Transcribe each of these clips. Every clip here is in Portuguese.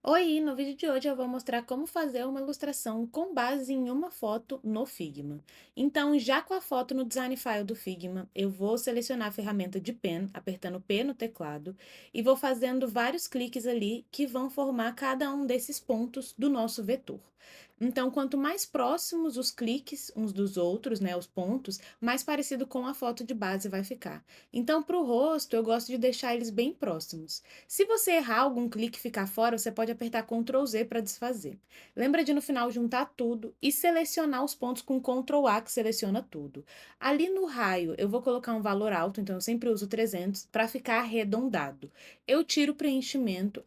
Oi, no vídeo de hoje eu vou mostrar como fazer uma ilustração com base em uma foto no Figma. Então, já com a foto no Design File do Figma, eu vou selecionar a ferramenta de Pen, apertando P no teclado, e vou fazendo vários cliques ali que vão formar cada um desses pontos do nosso vetor. Então, quanto mais próximos os cliques uns dos outros, né, os pontos, mais parecido com a foto de base vai ficar. Então, para o rosto, eu gosto de deixar eles bem próximos. Se você errar algum clique e ficar fora, você pode apertar Ctrl Z para desfazer. Lembra de no final juntar tudo e selecionar os pontos com Ctrl A que seleciona tudo. Ali no raio eu vou colocar um valor alto, então eu sempre uso 300 para ficar arredondado. Eu tiro o preenchimento,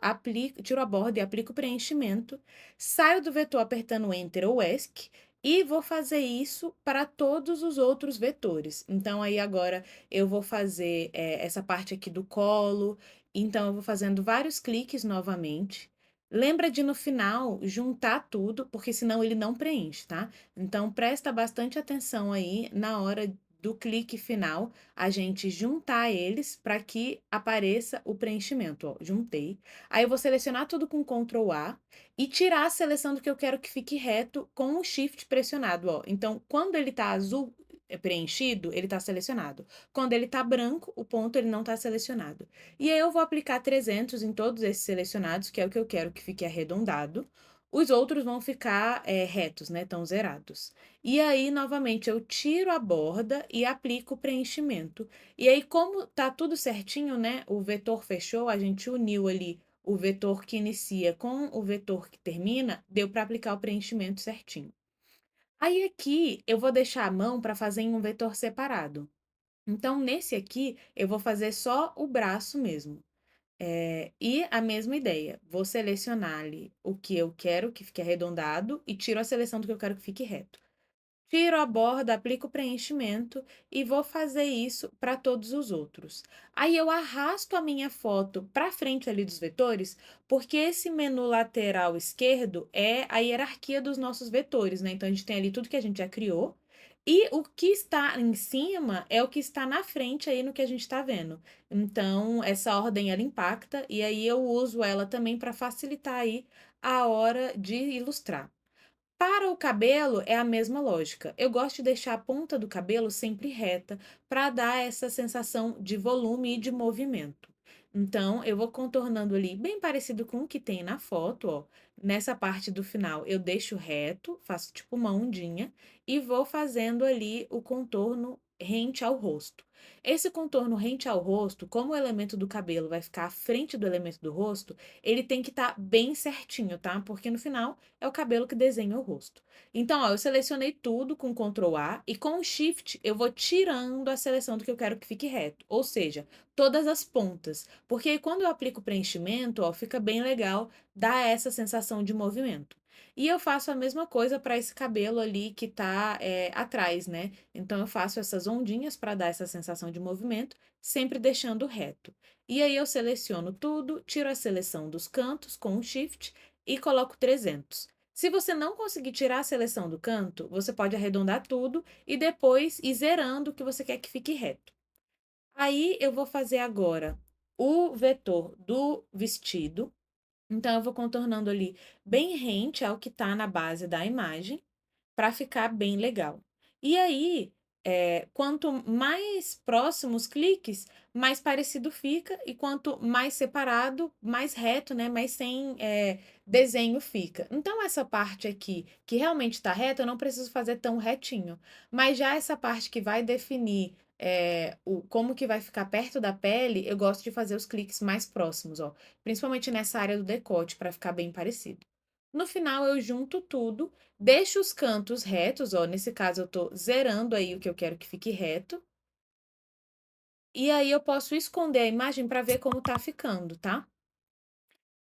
tiro a borda e aplico o preenchimento, saio do vetor apertando Enter ou ESC e vou fazer isso para todos os outros vetores. Então aí agora eu vou fazer essa parte aqui do colo, então, eu vou fazendo vários cliques novamente. Lembra de no final juntar tudo, porque senão ele não preenche, tá? Então, presta bastante atenção aí na hora do clique final, a gente juntar eles para que apareça o preenchimento. Ó, juntei. Aí eu vou selecionar tudo com Ctrl A e tirar a seleção do que eu quero que fique reto com o Shift pressionado. Ó. Então, quando ele tá azul preenchido, ele tá selecionado. Quando ele tá branco, o ponto ele não tá selecionado. E aí eu vou aplicar 300 em todos esses selecionados, que é o que eu quero que fique arredondado. Os outros vão ficar retos, né? Estão zerados. E aí, novamente, eu tiro a borda e aplico o preenchimento. E aí, como tá tudo certinho, né? O vetor fechou, a gente uniu ali o vetor que inicia com o vetor que termina, deu para aplicar o preenchimento certinho. Aí aqui eu vou deixar a mão para fazer em um vetor separado. Então, nesse aqui, eu vou fazer só o braço mesmo. E a mesma ideia, vou selecionar ali o que eu quero que fique arredondado e tiro a seleção do que eu quero que fique reto. Tiro a borda, aplico o preenchimento e vou fazer isso para todos os outros. Aí eu arrasto a minha foto para frente ali dos vetores, porque esse menu lateral esquerdo é a hierarquia dos nossos vetores, né? Então a gente tem ali tudo que a gente já criou e o que está em cima é o que está na frente aí no que a gente está vendo. Então essa ordem ela impacta e aí eu uso ela também para facilitar aí a hora de ilustrar. Para o cabelo é a mesma lógica. Eu gosto de deixar a ponta do cabelo sempre reta para dar essa sensação de volume e de movimento. Então, eu vou contornando ali bem parecido com o que tem na foto, ó. Nessa parte do final eu deixo reto, faço tipo uma ondinha e vou fazendo ali o contorno rente ao rosto. Esse contorno rente ao rosto, como o elemento do cabelo vai ficar à frente do elemento do rosto, ele tem que estar bem certinho, tá? Porque no final é o cabelo que desenha o rosto. Então, ó, eu selecionei tudo com Ctrl A e com o Shift eu vou tirando a seleção do que eu quero que fique reto, ou seja, todas as pontas, porque aí quando eu aplico o preenchimento, ó, fica bem legal, dá essa sensação de movimento. E eu faço a mesma coisa para esse cabelo ali que tá atrás, né? Então eu faço essas ondinhas para dar essa sensação de movimento, sempre deixando reto. E aí eu seleciono tudo, tiro a seleção dos cantos com o Shift e coloco 300. Se você não conseguir tirar a seleção do canto, você pode arredondar tudo e depois ir zerando o que você quer que fique reto. Aí eu vou fazer agora o vetor do vestido. Então eu vou contornando ali bem rente ao que está na base da imagem para ficar bem legal. E aí, quanto mais próximos cliques, mais parecido fica, e quanto mais separado, mais reto, né? Mais sem desenho fica. Então, essa parte aqui, que realmente está reta, eu não preciso fazer tão retinho. Mas já essa parte que vai definir como que vai ficar perto da pele, eu gosto de fazer os cliques mais próximos, ó. Principalmente nessa área do decote, para ficar bem parecido. No final, eu junto tudo. Deixo os cantos retos, ó, nesse caso eu tô zerando aí o que eu quero que fique reto. E aí eu posso esconder a imagem para ver como tá ficando, tá?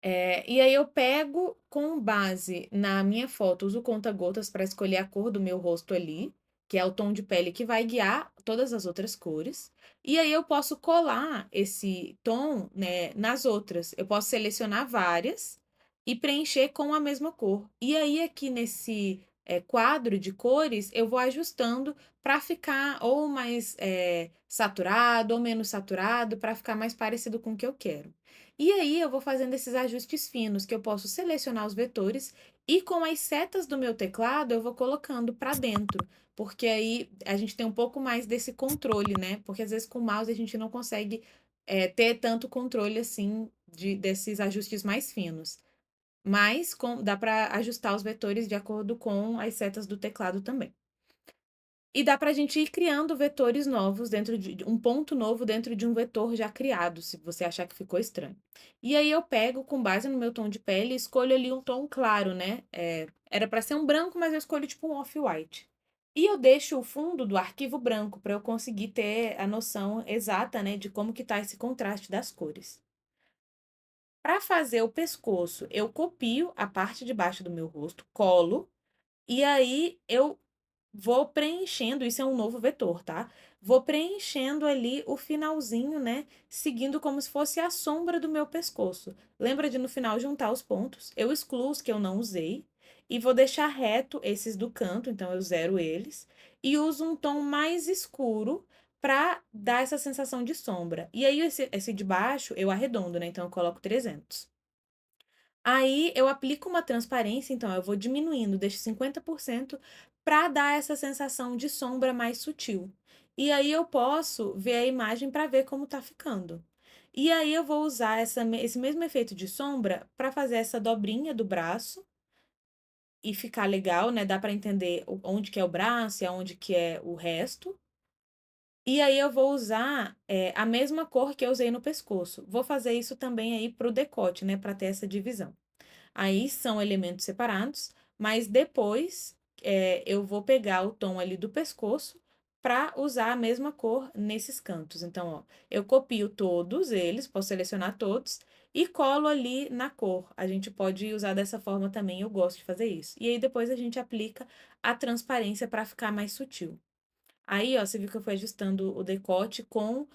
E aí eu pego com base na minha foto, uso conta-gotas para escolher a cor do meu rosto ali, que é o tom de pele que vai guiar todas as outras cores. E aí eu posso colar esse tom, né, nas outras. Eu posso selecionar várias e preencher com a mesma cor. E aí aqui nesse quadro de cores, eu vou ajustando para ficar ou mais saturado ou menos saturado, para ficar mais parecido com o que eu quero. E aí eu vou fazendo esses ajustes finos que eu posso selecionar os vetores e com as setas do meu teclado eu vou colocando para dentro, porque aí a gente tem um pouco mais desse controle, né? Porque às vezes com o mouse a gente não consegue ter tanto controle assim desses ajustes mais finos. Mas dá para ajustar os vetores de acordo com as setas do teclado também. E dá para a gente ir criando vetores novos dentro de um ponto novo dentro de um vetor já criado, se você achar que ficou estranho. E aí eu pego, com base no meu tom de pele, e escolho ali um tom claro, né? Era para ser um branco, mas eu escolho tipo um off-white. E eu deixo o fundo do arquivo branco para eu conseguir ter a noção exata, né, de como que tá esse contraste das cores. Para fazer o pescoço, eu copio a parte de baixo do meu rosto, colo, e aí eu vou preenchendo, isso é um novo vetor, tá? Vou preenchendo ali o finalzinho, né? Seguindo como se fosse a sombra do meu pescoço. Lembra de no final juntar os pontos? Eu excluo os que eu não usei e vou deixar reto esses do canto, então eu zero eles e uso um tom mais escuro para dar essa sensação de sombra. E aí esse de baixo eu arredondo, né? Então eu coloco 300. Aí eu aplico uma transparência, então eu vou diminuindo, deixo 50% para dar essa sensação de sombra mais sutil. E aí eu posso ver a imagem para ver como tá ficando. E aí eu vou usar esse mesmo efeito de sombra para fazer essa dobrinha do braço e ficar legal, né? Dá para entender onde que é o braço e aonde que é o resto. E aí eu vou usar a mesma cor que eu usei no pescoço. Vou fazer isso também aí pro decote, né? Para ter essa divisão. Aí são elementos separados, mas depois eu vou pegar o tom ali do pescoço para usar a mesma cor nesses cantos. Então, ó, eu copio todos eles, posso selecionar todos e colo ali na cor. A gente pode usar dessa forma também, eu gosto de fazer isso. E aí depois a gente aplica a transparência para ficar mais sutil. Aí, ó, você viu que eu fui ajustando o decote com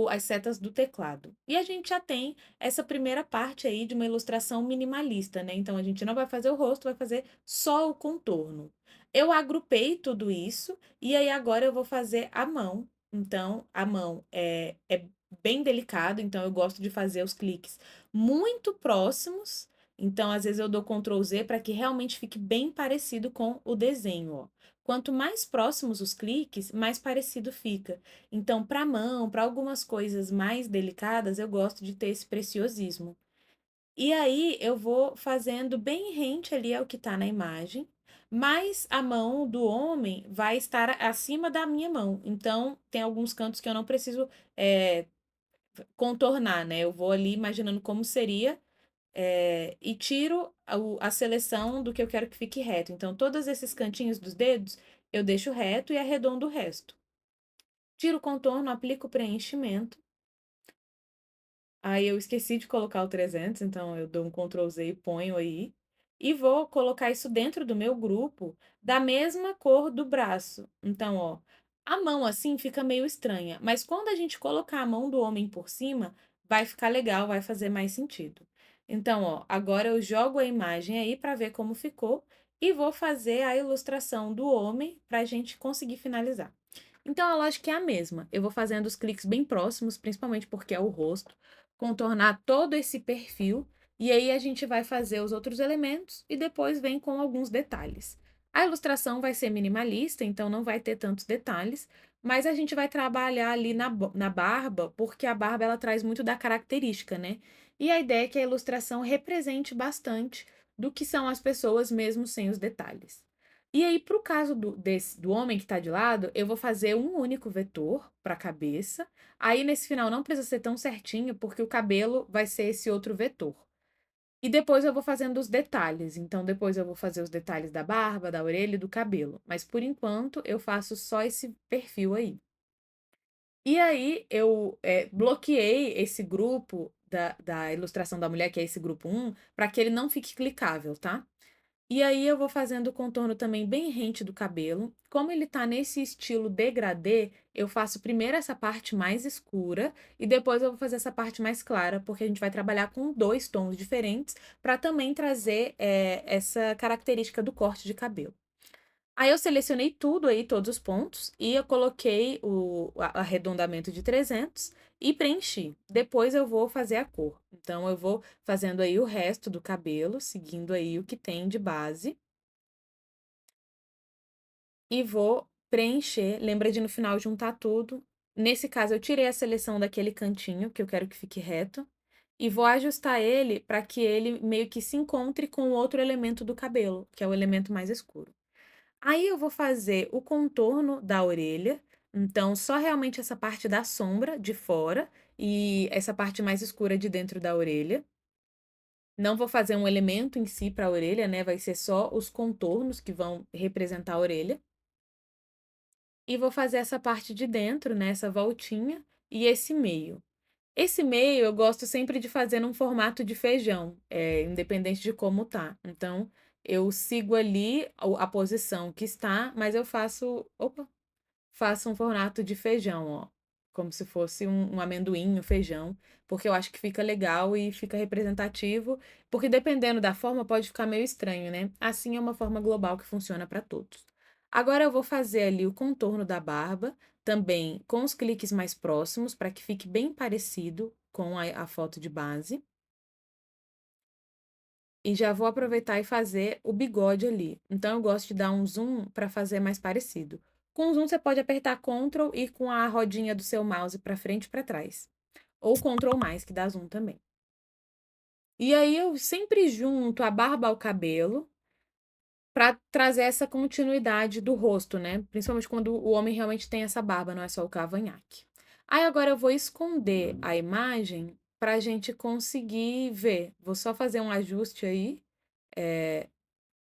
as setas do teclado. E a gente já tem essa primeira parte aí de uma ilustração minimalista, né? Então, a gente não vai fazer o rosto, vai fazer só o contorno. Eu agrupei tudo isso e aí agora eu vou fazer a mão. Então, a mão é bem delicado, então eu gosto de fazer os cliques muito próximos. Então, às vezes eu dou Ctrl Z para que realmente fique bem parecido com o desenho, ó. Quanto mais próximos os cliques, mais parecido fica. Então, para a mão, para algumas coisas mais delicadas, eu gosto de ter esse preciosismo. E aí eu vou fazendo bem rente ali ao que está na imagem, mas a mão do homem vai estar acima da minha mão. Então, tem alguns cantos que eu não preciso contornar, né? Eu vou ali imaginando como seria e tiro a seleção do que eu quero que fique reto. Então, todos esses cantinhos dos dedos eu deixo reto e arredondo o resto. Tiro o contorno, aplico o preenchimento. Aí eu esqueci de colocar o 300, então eu dou um Ctrl Z e ponho aí. E vou colocar isso dentro do meu grupo da mesma cor do braço. Então, ó, a mão assim fica meio estranha, mas quando a gente colocar a mão do homem por cima, vai ficar legal, vai fazer mais sentido. Então, ó, agora eu jogo a imagem aí para ver como ficou e vou fazer a ilustração do homem para a gente conseguir finalizar. Então, a lógica é a mesma. Eu vou fazendo os cliques bem próximos, principalmente porque é o rosto, contornar todo esse perfil, e aí a gente vai fazer os outros elementos e depois vem com alguns detalhes. A ilustração vai ser minimalista, então não vai ter tantos detalhes, mas a gente vai trabalhar ali na barba, porque a barba ela traz muito da característica, né? E a ideia é que a ilustração represente bastante do que são as pessoas, mesmo sem os detalhes. E aí, para o caso do homem que está de lado, eu vou fazer um único vetor para a cabeça. Aí, nesse final, não precisa ser tão certinho, porque o cabelo vai ser esse outro vetor. E depois eu vou fazendo os detalhes. Então, depois eu vou fazer os detalhes da barba, da orelha e do cabelo. Mas, por enquanto, eu faço só esse perfil aí. E aí, eu bloqueei esse grupo da ilustração da mulher, que é esse grupo 1, para que ele não fique clicável, tá? E aí eu vou fazendo o contorno também bem rente do cabelo. Como ele tá nesse estilo degradê, eu faço primeiro essa parte mais escura e depois eu vou fazer essa parte mais clara, porque a gente vai trabalhar com dois tons diferentes para também trazer essa característica do corte de cabelo. Aí eu selecionei tudo aí, todos os pontos, e eu coloquei o arredondamento de 300 e preenchi. Depois eu vou fazer a cor. Então eu vou fazendo aí o resto do cabelo, seguindo aí o que tem de base. E vou preencher. Lembra de no final juntar tudo. Nesse caso, eu tirei a seleção daquele cantinho, que eu quero que fique reto, e vou ajustar ele para que ele meio que se encontre com o outro elemento do cabelo, que é o elemento mais escuro. Aí eu vou fazer o contorno da orelha, então só realmente essa parte da sombra de fora e essa parte mais escura de dentro da orelha. Não vou fazer um elemento em si para a orelha, né? Vai ser só os contornos que vão representar a orelha. E vou fazer essa parte de dentro, né, essa voltinha, e esse meio. Esse meio eu gosto sempre de fazer num formato de feijão, independente de como tá. Então, eu sigo ali a posição que está, mas eu faço um formato de feijão, ó. Como se fosse um amendoim, um feijão, porque eu acho que fica legal e fica representativo, porque dependendo da forma pode ficar meio estranho, né? Assim é uma forma global que funciona para todos. Agora eu vou fazer ali o contorno da barba, também com os cliques mais próximos, para que fique bem parecido com a foto de base. E já vou aproveitar e fazer o bigode ali. Então, eu gosto de dar um zoom para fazer mais parecido. Com o zoom, você pode apertar Ctrl e ir com a rodinha do seu mouse para frente e para trás. Ou Ctrl mais, que dá zoom também. E aí, eu sempre junto a barba ao cabelo para trazer essa continuidade do rosto, né? Principalmente quando o homem realmente tem essa barba, não é só o cavanhaque. Aí, agora eu vou esconder a imagem para a gente conseguir ver. Vou só fazer um ajuste aí.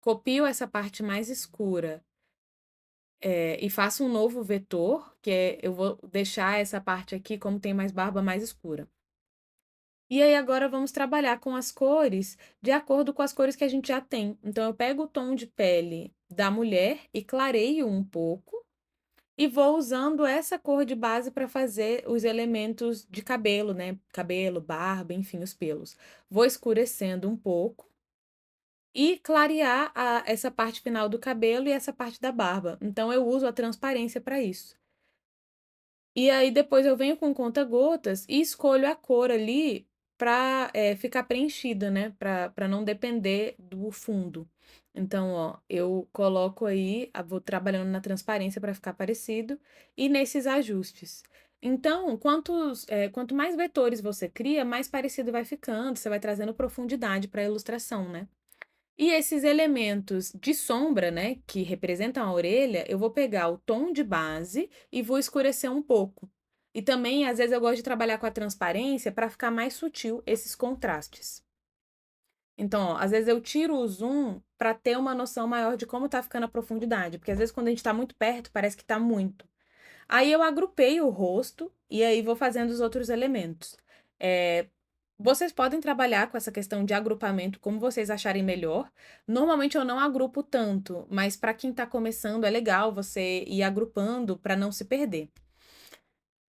Copio essa parte mais escura, e faço um novo vetor, eu vou deixar essa parte aqui, como tem mais barba, mais escura. E aí agora vamos trabalhar com as cores de acordo com as cores que a gente já tem. Então eu pego o tom de pele da mulher e clareio um pouco e vou usando essa cor de base para fazer os elementos de cabelo, né? Cabelo, barba, enfim, os pelos. Vou escurecendo um pouco e clarear essa parte final do cabelo e essa parte da barba. Então eu uso a transparência para isso. E aí depois eu venho com conta-gotas e escolho a cor ali para ficar preenchida, né? Para não depender do fundo. Então, ó, eu coloco aí, vou trabalhando na transparência para ficar parecido e nesses ajustes. Então, quanto mais vetores você cria, mais parecido vai ficando, você vai trazendo profundidade para a ilustração, né? E esses elementos de sombra, né, que representam a orelha, eu vou pegar o tom de base e vou escurecer um pouco. E também, às vezes, eu gosto de trabalhar com a transparência para ficar mais sutil esses contrastes. Então, ó, às vezes eu tiro o zoom para ter uma noção maior de como tá ficando a profundidade, porque às vezes quando a gente tá muito perto, parece que tá muito. Aí eu agrupei o rosto e aí vou fazendo os outros elementos. É, Vocês podem trabalhar com essa questão de agrupamento como vocês acharem melhor. Normalmente eu não agrupo tanto, mas para quem está começando é legal você ir agrupando para não se perder.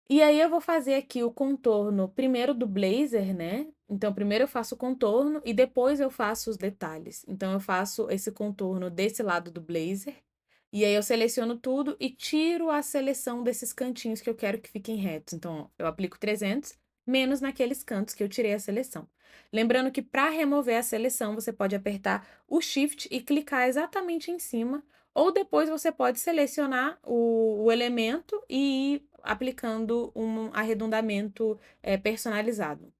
E aí eu vou fazer aqui o contorno primeiro do blazer, né? Então primeiro eu faço o contorno e depois eu faço os detalhes. Então eu faço esse contorno desse lado do blazer. E aí eu seleciono tudo e tiro a seleção desses cantinhos que eu quero que fiquem retos. Então, ó, eu aplico 300 menos naqueles cantos que eu tirei a seleção. Lembrando que para remover a seleção, você pode apertar o Shift e clicar exatamente em cima, ou depois você pode selecionar o elemento e ir aplicando um arredondamento personalizado.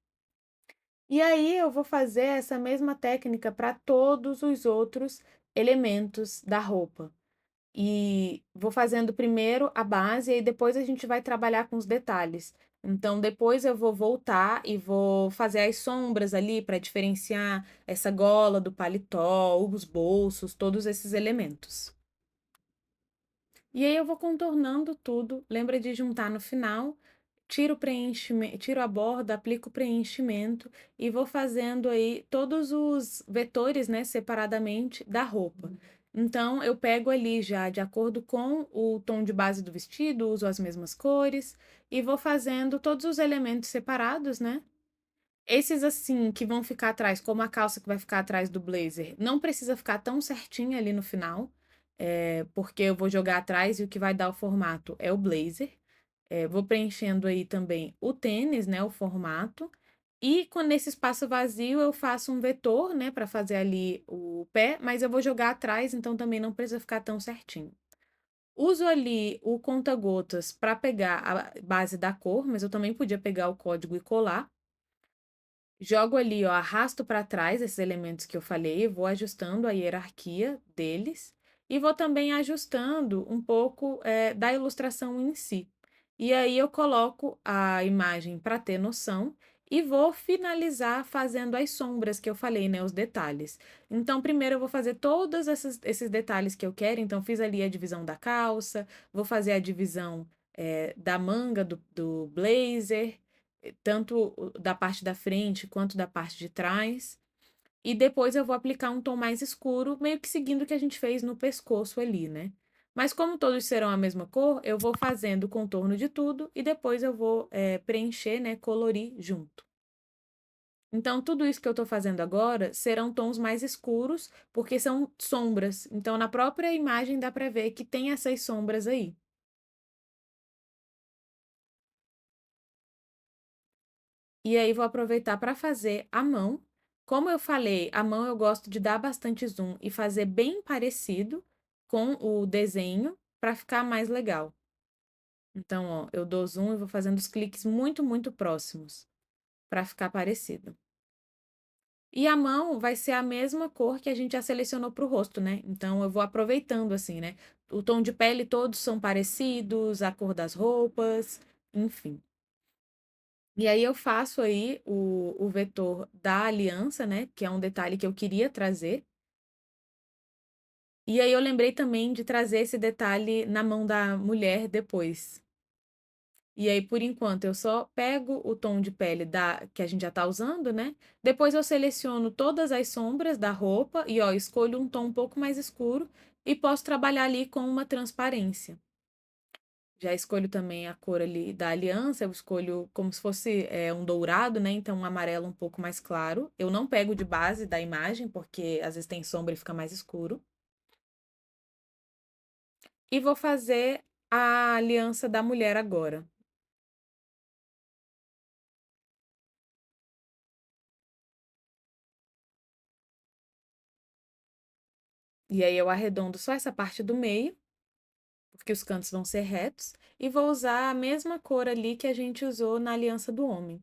E aí eu vou fazer essa mesma técnica para todos os outros elementos da roupa. E vou fazendo primeiro a base e aí depois a gente vai trabalhar com os detalhes. Então, depois eu vou voltar e vou fazer as sombras ali para diferenciar essa gola do paletó, os bolsos, todos esses elementos. E aí eu vou contornando tudo. Lembra de juntar no final, tiro o preenchimento, tiro a borda, aplico o preenchimento e vou fazendo aí todos os vetores, né, separadamente da roupa. Então, eu pego ali já de acordo com o tom de base do vestido, uso as mesmas cores e vou fazendo todos os elementos separados, né? Esses assim que vão ficar atrás, como a calça que vai ficar atrás do blazer, não precisa ficar tão certinha ali no final. porque eu vou jogar atrás e o que vai dar o formato é o blazer. Vou preenchendo aí também o tênis, né, o formato. E quando nesse espaço vazio eu faço um vetor, né, para fazer ali o pé, mas eu vou jogar atrás, então também não precisa ficar tão certinho. Uso ali o conta-gotas para pegar a base da cor, mas eu também podia pegar o código e colar. Jogo ali, ó, arrasto para trás esses elementos que eu falei, vou ajustando a hierarquia deles e vou também ajustando um pouco da ilustração em si. E aí eu coloco a imagem para ter noção e vou finalizar fazendo as sombras que eu falei, né, os detalhes. Então, primeiro eu vou fazer todos esses detalhes que eu quero. Então, fiz ali a divisão da calça, vou fazer a divisão da manga do blazer tanto da parte da frente quanto da parte de trás. E depois eu vou aplicar um tom mais escuro, meio que seguindo o que a gente fez no pescoço ali, né? Mas como todos serão a mesma cor, eu vou fazendo o contorno de tudo e depois eu vou preencher, né, colorir junto. Então, tudo isso que eu estou fazendo agora serão tons mais escuros, porque são sombras. Então, na própria imagem dá para ver que tem essas sombras aí. E aí vou aproveitar para fazer a mão. Como eu falei, a mão eu gosto de dar bastante zoom e fazer bem parecido com o desenho para ficar mais legal. Então, ó, eu dou zoom e vou fazendo os cliques muito, muito próximos para ficar parecido. E a mão vai ser a mesma cor que a gente já selecionou para o rosto, né? Então eu vou aproveitando assim, né? O tom de pele todos são parecidos, a cor das roupas, enfim. E aí eu faço aí o vetor da aliança, né? Que é um detalhe que eu queria trazer. E aí eu lembrei também de trazer esse detalhe na mão da mulher depois. E aí, por enquanto, eu só pego o tom de pele que a gente já tá usando, né? Depois eu seleciono todas as sombras da roupa e, ó, escolho um tom um pouco mais escuro e posso trabalhar ali com uma transparência. Já escolho também a cor ali da aliança, eu escolho como se fosse um dourado, né? Então, um amarelo um pouco mais claro. Eu não pego de base da imagem, porque às vezes tem sombra e fica mais escuro. E vou fazer a aliança da mulher agora. E aí eu arredondo só essa parte do meio, porque os cantos vão ser retos, e vou usar a mesma cor ali que a gente usou na aliança do homem.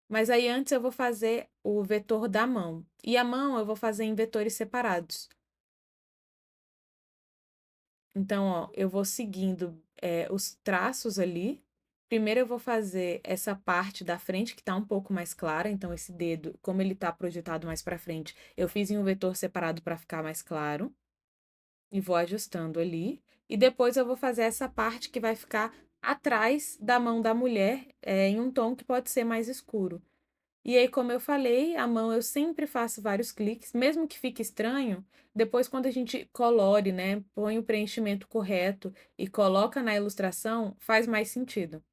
Mas aí antes eu vou fazer o vetor da mão. E a mão eu vou fazer em vetores separados. Então, ó, eu vou seguindo os traços ali. Primeiro eu vou fazer essa parte da frente que tá um pouco mais clara. Então, esse dedo, como ele tá projetado mais pra frente, eu fiz em um vetor separado para ficar mais claro. E vou ajustando ali. E depois eu vou fazer essa parte que vai ficar atrás da mão da mulher, em um tom que pode ser mais escuro. E aí, como eu falei, a mão eu sempre faço vários cliques, mesmo que fique estranho, depois quando a gente colore, né, põe o preenchimento correto e coloca na ilustração, faz mais sentido.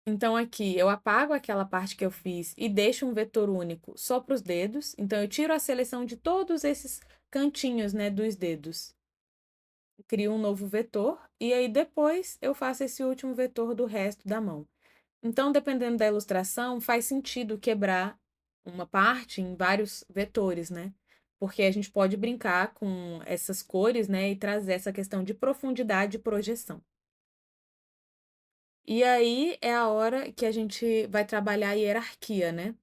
Então aqui eu apago aquela parte que eu fiz e deixo um vetor único só para os dedos. Então eu tiro a seleção de todos esses cantinhos, né, dos dedos. Crio um novo vetor e aí depois eu faço esse último vetor do resto da mão. Então, dependendo da ilustração, faz sentido quebrar uma parte em vários vetores, né? Porque a gente pode brincar com essas cores, né, e trazer essa questão de profundidade e projeção. E aí é a hora que a gente vai trabalhar a hierarquia, né?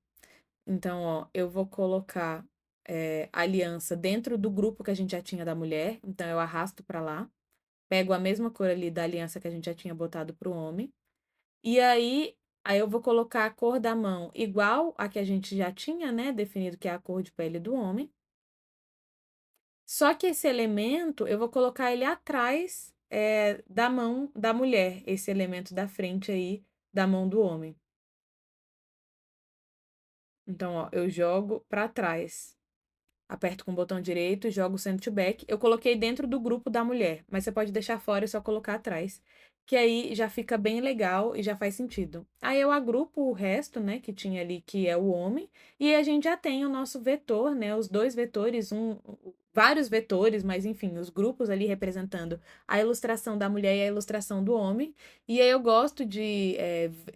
Então, ó, eu vou colocar a aliança dentro do grupo que a gente já tinha da mulher. Então, eu arrasto para lá. Pego a mesma cor ali da aliança que a gente já tinha botado para o homem. E aí eu vou colocar a cor da mão igual a que a gente já tinha, né, definido que é a cor de pele do homem. Só que esse elemento eu vou colocar ele atrás da mão da mulher, esse elemento da frente aí da mão do homem. Então, ó, eu jogo para trás. Aperto com o botão direito, jogo o send to back. Eu coloquei dentro do grupo da mulher, mas você pode deixar fora e só colocar atrás. que aí já fica bem legal e já faz sentido. Aí eu agrupo o resto, né, que tinha ali, que é o homem, e a gente já tem o nosso vetor, né, os dois vetores, vários vetores, mas enfim, os grupos ali representando a ilustração da mulher e a ilustração do homem. E aí eu gosto de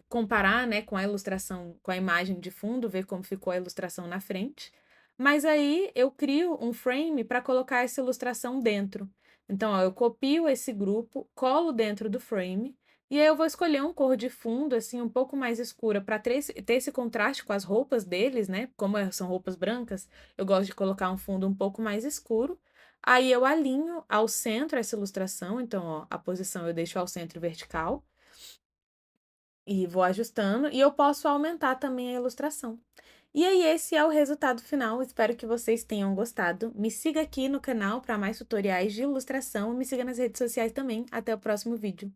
comparar, né, com a ilustração, com a imagem de fundo, ver como ficou a ilustração na frente. Mas aí eu crio um frame para colocar essa ilustração dentro. Então, ó, eu copio esse grupo, colo dentro do frame, e aí eu vou escolher uma cor de fundo, assim, um pouco mais escura, para ter esse contraste com as roupas deles, né? Como são roupas brancas, eu gosto de colocar um fundo um pouco mais escuro. Aí eu alinho ao centro essa ilustração, então, ó, a posição eu deixo ao centro vertical e vou ajustando, e eu posso aumentar também a ilustração. E aí, esse é o resultado final. Espero que vocês tenham gostado. Me siga aqui no canal para mais tutoriais de ilustração e me siga nas redes sociais também. Até o próximo vídeo.